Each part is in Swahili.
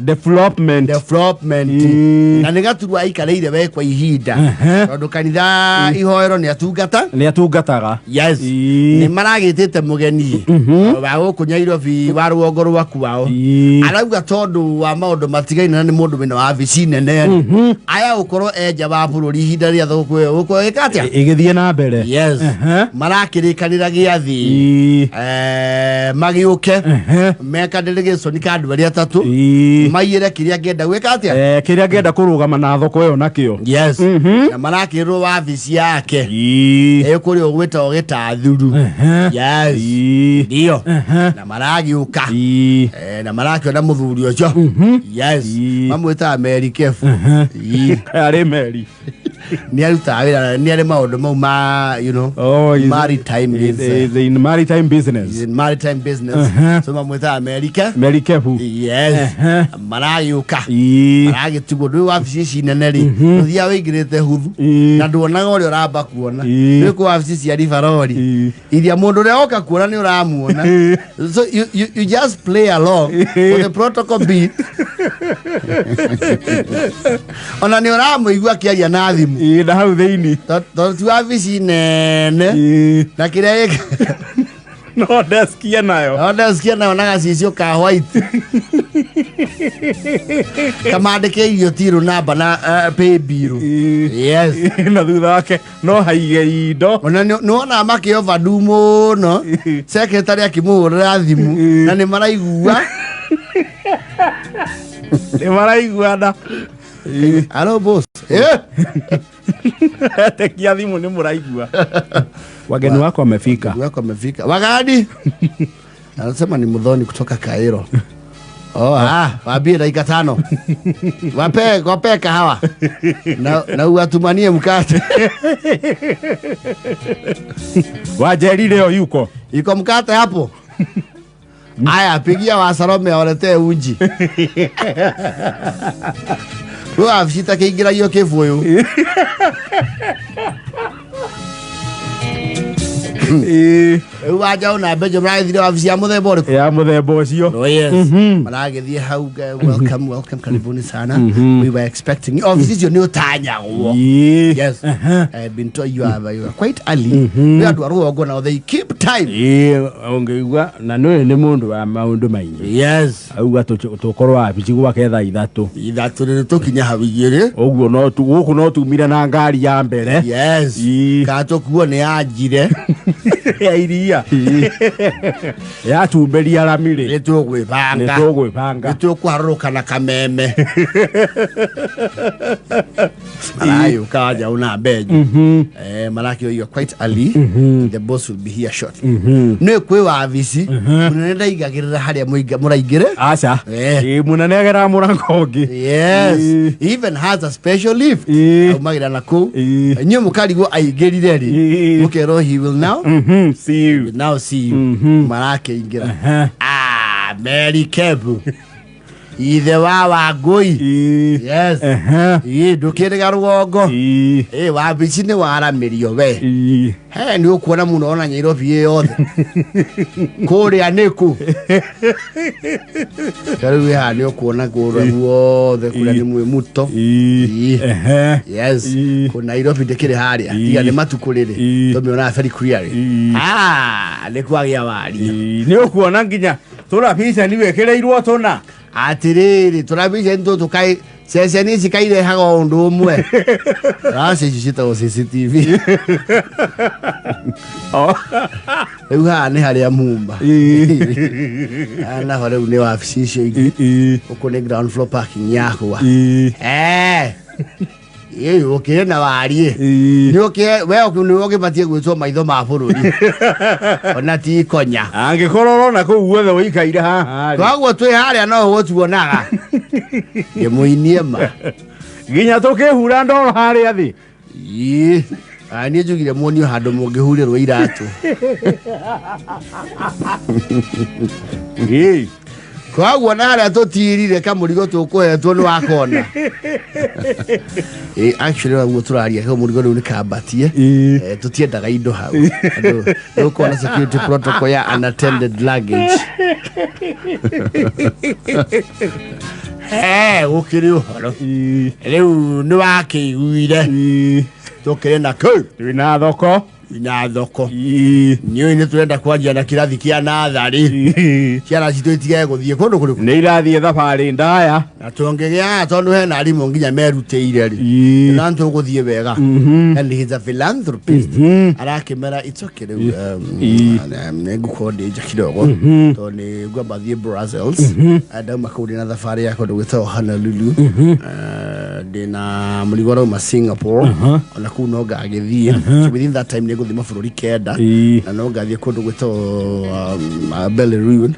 development na nigaturwa ikareire we kwa ihinda tondu kanitha ihoero ni atungataga yes ni maragitite mugeni wa gukunyairo vi wa ruongo rwaku wao arauga tondu wa maundu matigaine ni mundu wina wa vici nene aya ukorwo enja wa bururi ihinda ria thukwe ikatia igithie na mbere yes marakirikanira giathi magiuke meka delegation kandu bari atatu maiyire kiria ngenda gwika atia kiria ngenda kurugama na thoko yo nakio yes na marakirwo wa vici yake kuri ogwita ogitathuru yes ndio na maragiuka na marakiona muthuri ucio yes mamwita America ari Mary ni aruta wira ni ari maundu mau ma you know maritime business so mamwita America yes maragiuka maragitugo ndu wabici nene ri thia wingirite huthu na nduonaga uri uramba kuona ni ku wabici cia rifarori iria mundu ria oka kuona ni uramuona so you just play along with the protocol beat ona ni uramuigua kiaria na thimu na hau theini tu wabici nene na kiria no deskia nayo na gacicio ka white kamandike irio tiro namba na pay bill yes na thutha wake no haige indo ona nona make overdo muno secretary akimuhurira thimu na ni maraigua da hello boss tekia thimu ni muraigua wageni wako wamefika wagadi anasema ni Muthoni kutoka Kairo wabie dakika 5 wape kahawa na uatumanie mkate wajeri leo yuko mkate hapo aya pigia Wasarome walete uji afishita kiingira hiyo kivuyo waja una bejo mraithire wabici ya muthemba uriku ya muthemba ucio no yes maragithie hau welcome karibuni sana we were expecting you obviously you know tanyagwo yes I've been told you are quite early we are ruongo now they keep time ongeigua na ni mundu wa maundu maingi yes auga tukorwo wabici gwake thaa 3 ni tukinya hau igire oguo no guku no tumire na ngari ya mbere yes ka tukuo ni ajire ya iria ya tumberia ramire nitugwipanga nitukuharuka na kameme ayo kaja una bejo malaki you are quite early the boss will be here short no kwe wabici munene igagirira haria muraigire acha munene agera murangongi yes even has a special lift umagira nako nyu mukarigo aigirire ri mukero he will now see you marake ingira Mary Kebu ithe wa Wangui yes ndukiriga rugongo wabici ni waramirio we ni ukuona muno ona Nairobi yothe kuria niku kariwe ni ukuona guothe kuria ni mwimuto yes ku Nairobi ndikiri haria tiga ni matukurire tumiona very clearly ni kwagia wari ni ukuona nginya turabica ni wekereirwo tuna atiriri turabica ntu tukai ceceni cikaire haga undu umwe cita CCTV ni haria mumba na hore ni wabici icio ingi uko ni ground floor parking yakwa okay na warie ni okay we ni ugibatie gwitwo maitho ma bururi ona ti konya angikororo na ku guothe wikaire haha twagwo twi haria no gutuonaga ngimuinie ma ginya tukihura ndoro haria thi ni njugire muonio handu mungihurirwo iratu kwagwo na haria tutirire kamurigo tukuhetwo ni wakona actually waguo turaria he murigo riu ni kambatie tutiendaga indo hau ukona security protocol ya unattended luggage ukiri uhoro riu ni wakiiguire tukire na kuu twina thoko niyo ni turenda kwanjia na kirathi kia nathari ciana citu itige guthie kundu kuriku ni irathie thabari ndaya na tongegea tondu hena arimu nginya merutĩire ri na tuguthie wega and he's a philanthropist arakimera it's okay riu ngukonde nja kidogo to ni ngwamba thie Brussels ndauma kuu na thabari ya kundu gwitwo Honolulu ndina murigoro ma Singapore ona kuu no ngagithie so within that time guthi mabũrũri kenda na no ngathie kundu gwitwo Belarus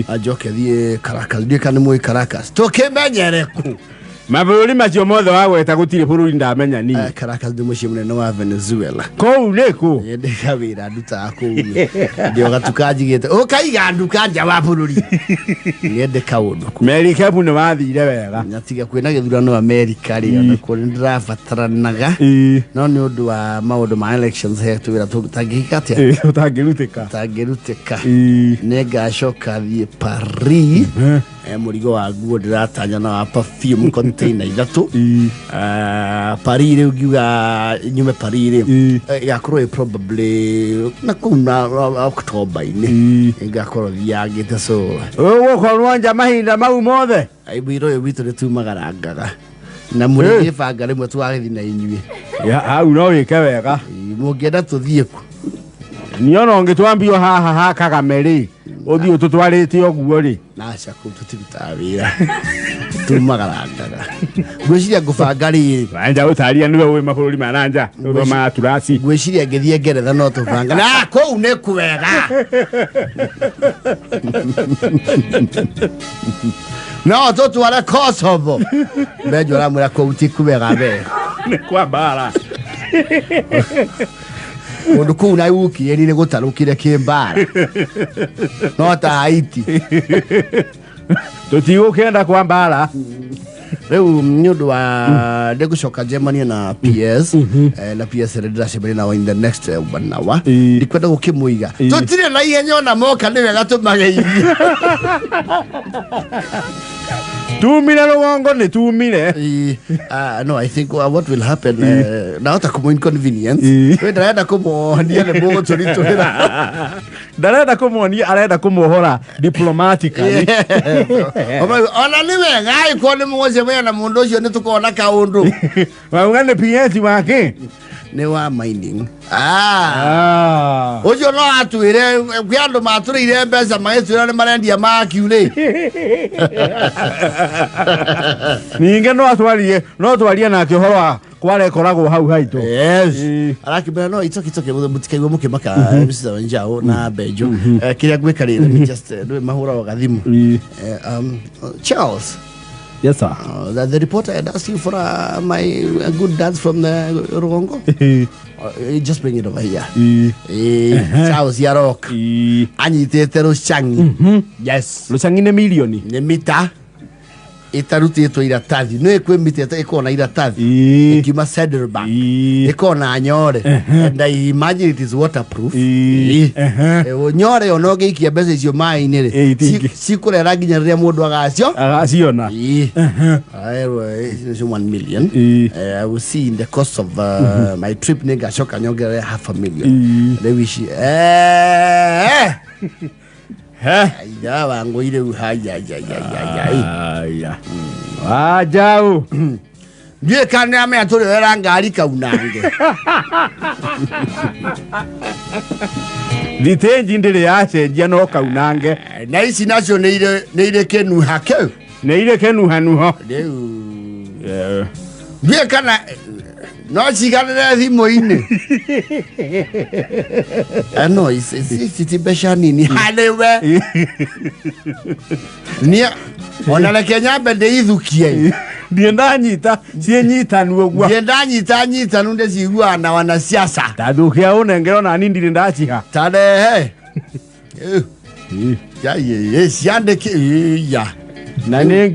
ajoke thie Caracas ndikane mwe Caracas tukimenyere ku mabũrũri macio mothe wagweta gũtirĩ bũrũri ndamenya ni Caracas ndi muciĩ mũnene wa Venezuela kũu nĩ kũ ndika wĩra ndutaga kũu ndio gatuka njigĩte ũkaiga nduka nja wa bũrũri nĩende kaũndũ merikebu nĩ wathire wega nyatiga kwĩna gĩthurano America rĩ ona kũrĩ ndĩrabataranaga no nĩ ũndũ wa maũndũ ma elections he twĩra tũtangĩka atĩa tũtangĩrutĩka nĩngacoka thiĩ Paris murigo wa nguo ndiratanya na perfume container ithatu Paris rĩu ngiuga nyume Paris rĩ igakorwo probably na kuna October-inĩ ngakorwo thiagĩte so ũgũkorwo nja mahinda mau mothe aibiro yo witũ nĩtumagarangaga na mũrĩ gĩbanga rĩmwe twagĩthi na inyuĩ hau no wĩke wega mũngĩenda tũthiĩ ku niona ũngĩtwambio haha ha Kagame rĩ ũthiĩ ũtũtwarĩte ũguo rĩ naca kũu tũtirutaga wĩra tumagarangaga ngwĩciria ngũbanga rĩrĩ wanja ũtaria nĩwe ũĩ mabũrũri ma nanja ũthoma turasi ngwĩciria ngĩthiĩ Ngeretha no tũbanga na kũu nĩ kwega no tũtware Kosovo mbenjwo ramwĩra kũu ti kwega we nĩ kwa mbara kundu kuu na ukieri ni gutarukire kimbara no ta Haiti tutigukenda kwa mbara riu ni undu wa ndigucoka Germany na PS na PS redashibiri na in the next 1 hour ndikwenda gukimuiga tutire na ihenya na moka ni wega tumageithie tumire rugongo ni tumire no I think what will happen now ta kumu inconvenience we ndarenda kumuonia ne bogo turituhira ndarenda kumuonia arenda kumuhora diplomatically ona ni wega iko ni mugoce we na mundu ucio ni tukona kaundu wauga ni PS wake ni wa mining ucio no atwire kwandu maturire mbeca magĩtwĩra ni marendia makiure ninge no twarie nake ũhoro wa kwarekoragwo hau haitũ arakĩmbera no itoke mũtikaigua mũkĩmaka Mr. Njau na Benjo kĩrĩa ngwĩka rĩrĩ just mahũra wa gathimũ Charles. Yes, sir. The reporter had asked you for my good dance from the Rugongo. Just bring it over here. Charles Yarok. Anyitete Rushangi. Yes. Rushangi ne milioni. Ne mita. Itarutĩtwo iratathi no ekwĩmitete ikona iratathi ikima Cederbank ikona nyore and I imagine it is waterproof nyore ono gĩikia mbeca icio maĩ-inĩ rĩ cikurera nginya rĩrĩa mũndũ agaciona 1 million. I will see in the cost of my trip ngacoka nyongerere $500,000 they wish ya wangu ile haya Wajau ndiye kana ame atũrĩra ngari kaunange thitenji ndĩrĩ yacenjia no kaunange na ici nacio nĩ irĩ kĩnuha kĩu nĩ irĩ kĩnuhanuho rĩu ndiye kana no ciganĩre thimũ-inĩ no iti mbeca nini harĩwe niĩ ona reke nyambe ndĩithukie ndiendanyita ciĩnyitanu ũguo ndiendanyitanu ndĩciguaga na wanasiasa tathukia ũnengero nani ndirĩ ndaciha tarehe ciandĩke ya na nĩ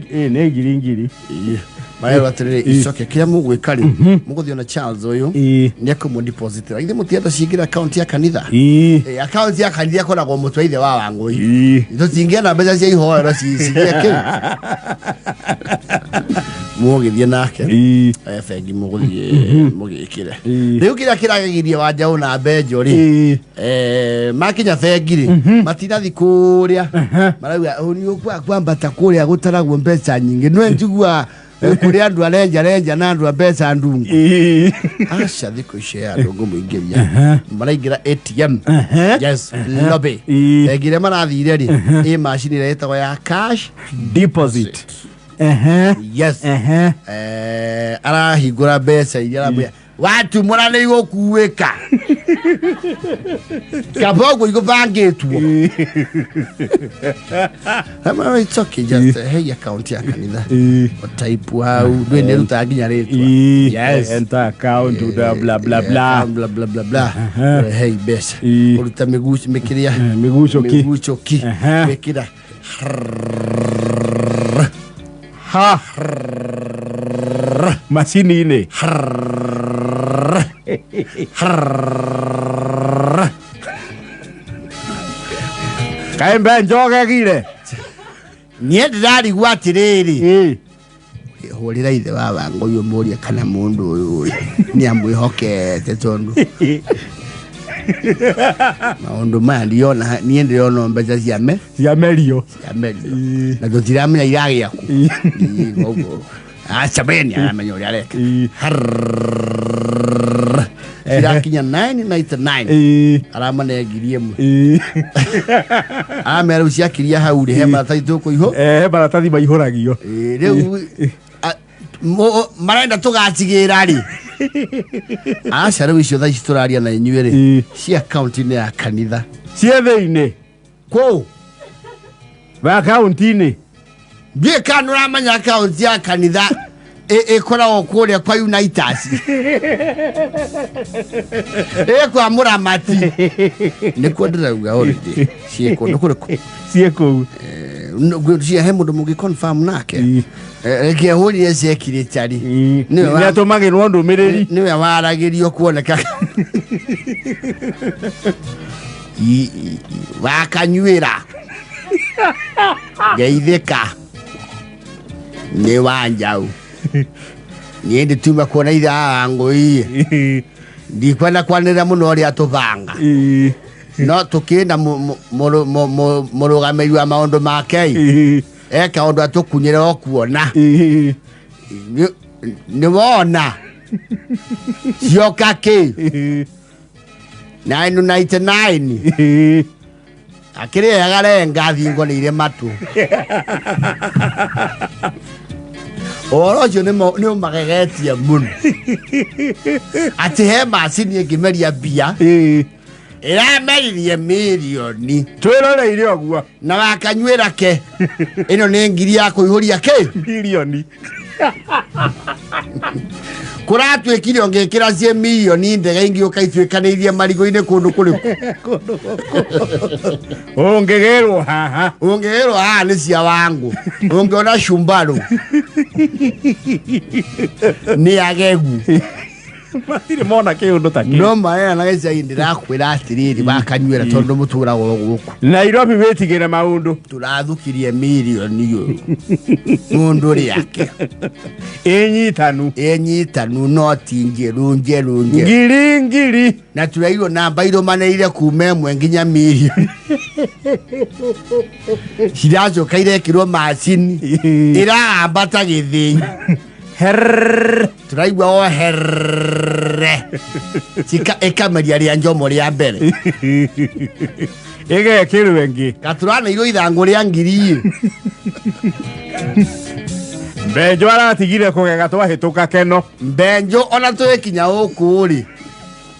ngiri maero atirĩrĩ icoke kĩrĩa mũgwĩka rĩ mũgũthiĩ na Charles ũyũ nĩekũmũdepositĩra ithe mũtienda cingĩra akaunti ya kanitha akaunti ya kanitha ĩkoragwo mũtwe ithe wa Wangũi tũtingĩenda mbeca cia ihoero cicie kĩu mugithie nake bengi mugikire riu kira kiragegirie Wanjaũ na Benjo ri makinya bengi ri matinathi kuria marauga ni kwambata kuria gutaragwo mbeca nyingi no njigua kuria andu arenja na andu mbeca ndungu aca thiko cia ndungu muingiria maraingira ATM yes lobby egire marathire ri machine iretagwo ya cash deposit yes arahingura mbeca iria arambia watu murane gukuwika kabogo igubangitwo ama it's okay just hey account ya kanitha type how ndwene ruta nginya ritwa yes enter account bla bla bla bla bla bla bla bla hey besa uruta miguci mikiria migucoki mikira ha machine-inĩ kaĩ Benjo gegire niĩ ndĩrarigwo atĩrĩrĩ hũrĩra ithe wa Wangũi ũmũrie kana mũndũ ũyũ nĩ amwĩhokete tondũ maũndũ maya ndiona niĩ ndĩrona mbeca ciamerio na tũtiramenya iragĩa kũ ũguo aca beni aramenya ũrĩa areka irakinya 999 aramanengirie mwe amera uciakiria hau ri he maratathi tukuiho maratathi maihuragio riu marenda tugacigira ri aca riu icio thaici turaria na inyuĩ ri cia account-inĩ ya kanitha ciethĩ-inĩ kũ ba account-inĩ ndiĩ kana ũramenya account ya kanitha ikoragwo kuria kwa Unitas kwa Mũramati nĩkuo ndĩrauga already ciĩkũ ndũkũrĩkũ ciĩkũ cia he mũndũ mũngĩ confirm nake reke hũrire ciekire tari nĩ atũmagĩrwo ndũmĩrĩri nĩwe waragĩrio kuoneka wakanyuĩra geithĩka nĩ Wanjaũ niĩ ndĩtuma kuona ithe wa Wangũi ndikwenda kwanĩrĩra mũno ũrĩa tũbanga no tũkĩenda mũrũgamĩrĩri wa maũndũ make eka ũndũ atũkunyĩre o kuona nĩ wona cioka kĩ 999 akĩrĩaga renga thingo nĩ irĩ matũ ũhoro ũcio nĩ ũmagegetie mũno atĩ he macini ĩngĩmeria mbia ĩrameririe mirioni twĩroreire ũguo na wakanyuĩra ke ĩno nĩ ngiri ya kũihũria ke mirioni kũratuĩkire ũngĩkĩra ciĩ mirioni ndege ingĩ ũkaituĩkanĩirie marigũ-inĩ kũndũ kũrĩkũ ũngĩgĩrwo haha nĩ cia Wangũ ũngĩona cumbarũ nĩ agegu matirĩ mona kĩũndũ ta kĩu no maena gĩcagi ndĩrakwĩra atĩrĩrĩ bakanyuĩra tondũ mũtũragwo gũkũ Nairobi wĩtigĩre maũndũ tũrathukirie mirioni ũyũ mũndũ rĩake ĩnyitanu no ti njerũ ngiri na tũrairwo namba irũmanĩrĩire kuma ĩmwe nginya mirioni ciracoka irekĩrwo macini ĩrahambata gĩthĩi turaigua o herre ĩkameria rĩa njomo rĩa mbere ĩgekĩrwo ĩngĩ gatũranĩirwo ithangũ rĩa ngiri Benjo aratigire kũgega twahĩtũka keno Benjo ona twĩkinya gũkũ rĩ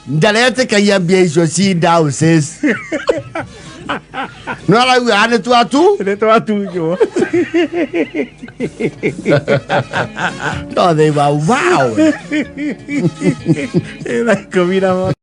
ndaretĩkagia mbia icio ci ndauces no arauga nĩ twatunywo no they were wow